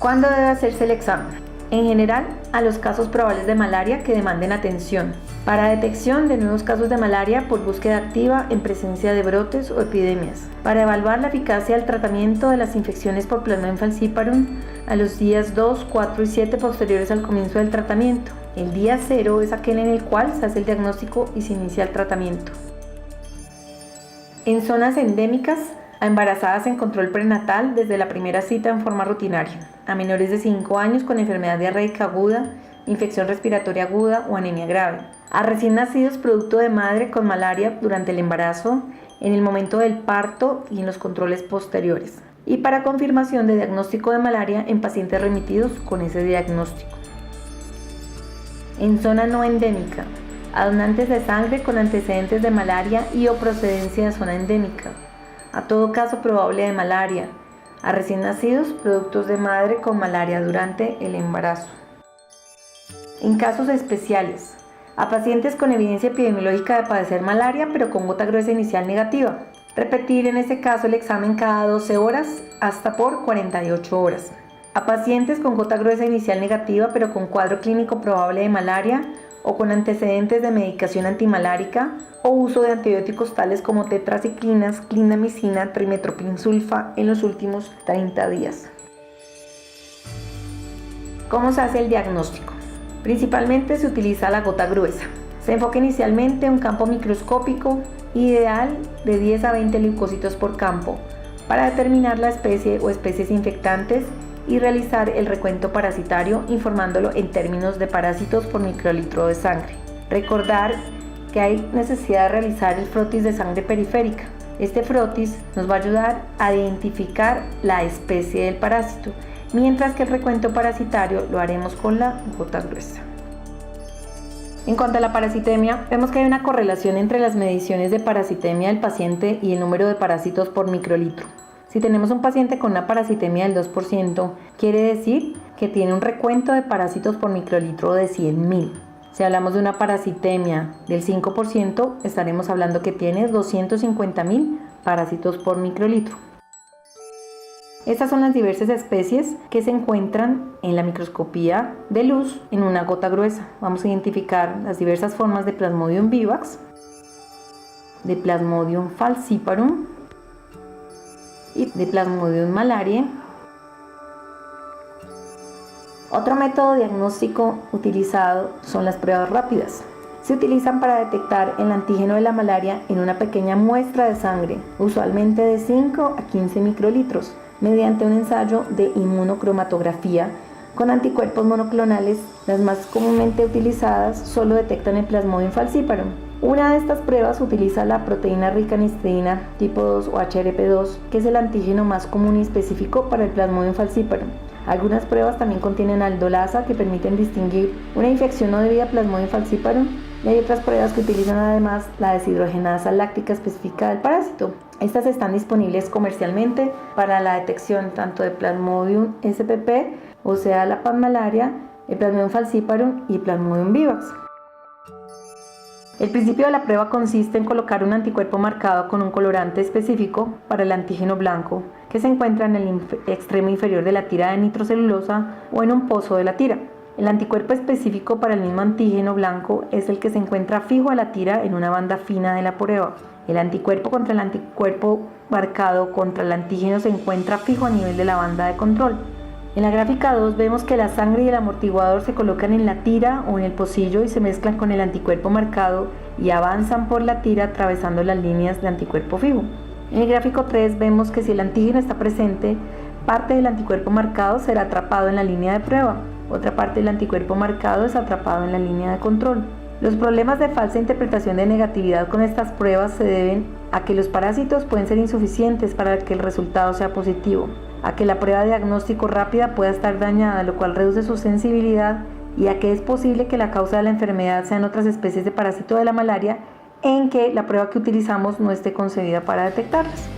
¿Cuándo debe hacerse el examen? En general, a los casos probables de malaria que demanden atención. Para detección de nuevos casos de malaria por búsqueda activa en presencia de brotes o epidemias. Para evaluar la eficacia del tratamiento de las infecciones por Plasmodium falciparum a los días 2, 4 y 7 posteriores al comienzo del tratamiento. El día 0 es aquel en el cual se hace el diagnóstico y se inicia el tratamiento. En zonas endémicas, a embarazadas en control prenatal desde la primera cita en forma rutinaria, a menores de 5 años con enfermedad diarreica aguda, infección respiratoria aguda o anemia grave, a recién nacidos producto de madre con malaria durante el embarazo, en el momento del parto y en los controles posteriores, y para confirmación de diagnóstico de malaria en pacientes remitidos con ese diagnóstico. En zona no endémica, a donantes de sangre con antecedentes de malaria y o procedencia de zona endémica, a todo caso probable de malaria, a recién nacidos productos de madre con malaria durante el embarazo. En casos especiales, a pacientes con evidencia epidemiológica de padecer malaria pero con gota gruesa inicial negativa. Repetir en ese caso el examen cada 12 horas hasta por 48 horas. A pacientes con gota gruesa inicial negativa pero con cuadro clínico probable de malaria o con antecedentes de medicación antimalárica o uso de antibióticos tales como tetraciclinas, clindamicina, trimethoprim-sulfa en los últimos 30 días. ¿Cómo se hace el diagnóstico? Principalmente se utiliza la gota gruesa. Se enfoca inicialmente un campo microscópico ideal de 10 a 20 leucocitos por campo para determinar la especie o especies infectantes y realizar el recuento parasitario informándolo en términos de parásitos por microlitro de sangre. Recordar que hay necesidad de realizar el frotis de sangre periférica. Este frotis nos va a ayudar a identificar la especie del parásito, mientras que el recuento parasitario lo haremos con la gota gruesa. En cuanto a la parasitemia, vemos que hay una correlación entre las mediciones de parasitemia del paciente y el número de parásitos por microlitro. Si tenemos un paciente con una parasitemia del 2%, quiere decir que tiene un recuento de parásitos por microlitro de 100.000. Si hablamos de una parasitemia del 5%, estaremos hablando que tiene 250.000 parásitos por microlitro. Estas son las diversas especies que se encuentran en la microscopía de luz en una gota gruesa. Vamos a identificar las diversas formas de Plasmodium vivax, de Plasmodium falciparum y de Plasmodium malariae. Otro método diagnóstico utilizado son las pruebas rápidas. Se utilizan para detectar el antígeno de la malaria en una pequeña muestra de sangre, usualmente de 5 a 15 microlitros, mediante un ensayo de inmunocromatografía con anticuerpos monoclonales. Las más comúnmente utilizadas solo detectan el Plasmodium falciparum. Una de estas pruebas utiliza la proteína rica en histidina tipo 2 o HRP2, que es el antígeno más común y específico para el Plasmodium falciparum. Algunas pruebas también contienen aldolasa que permiten distinguir una infección no debida a Plasmodium falciparum, y hay otras pruebas que utilizan además la deshidrogenasa láctica específica del parásito. Estas están disponibles comercialmente para la detección tanto de Plasmodium spp, o sea la panmalaria, el Plasmodium falciparum y Plasmodium vivax. El principio de la prueba consiste en colocar un anticuerpo marcado con un colorante específico para el antígeno blanco que se encuentra en el extremo inferior de la tira de nitrocelulosa o en un pozo de la tira. El anticuerpo específico para el mismo antígeno blanco es el que se encuentra fijo a la tira en una banda fina de la prueba. El anticuerpo contra el anticuerpo marcado contra el antígeno se encuentra fijo a nivel de la banda de control. En la gráfica 2 vemos que la sangre y el amortiguador se colocan en la tira o en el pocillo y se mezclan con el anticuerpo marcado y avanzan por la tira atravesando las líneas de anticuerpo fijo. En el gráfico 3 vemos que si el antígeno está presente, parte del anticuerpo marcado será atrapado en la línea de prueba, otra parte del anticuerpo marcado es atrapado en la línea de control. Los problemas de falsa interpretación de negatividad con estas pruebas se deben a que los parásitos pueden ser insuficientes para que el resultado sea positivo, a que la prueba de diagnóstico rápida pueda estar dañada, lo cual reduce su sensibilidad, y a que es posible que la causa de la enfermedad sean otras especies de parásito de la malaria en que la prueba que utilizamos no esté concebida para detectarlas.